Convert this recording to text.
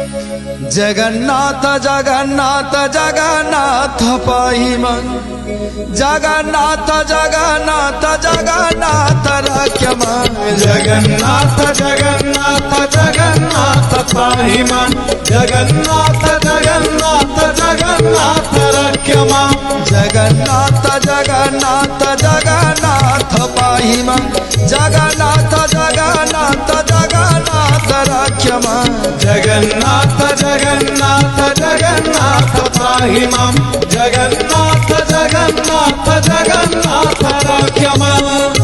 जगन्नाथ जगन्नाथ जगन्नाथ पाहि मन जगन्नाथ जगन्नाथ जगन्नाथ रक्ष मन जगन्नाथ जगन्नाथ जगन्नाथ पाहि मन जगन्नाथ जगन्नाथ जगन्नाथ रक्ष मन जगन्नाथ जगन्नाथ जगन्नाथ पाहि मन जगन्नाथ जगन्नाथ जगन्नाथ रक्ष मन जगन्नाथ जगन्नाथ जगन्नाथ पाहि मन जगन्नाथ जगन्नाथ जगन्नाथ रक्ष मन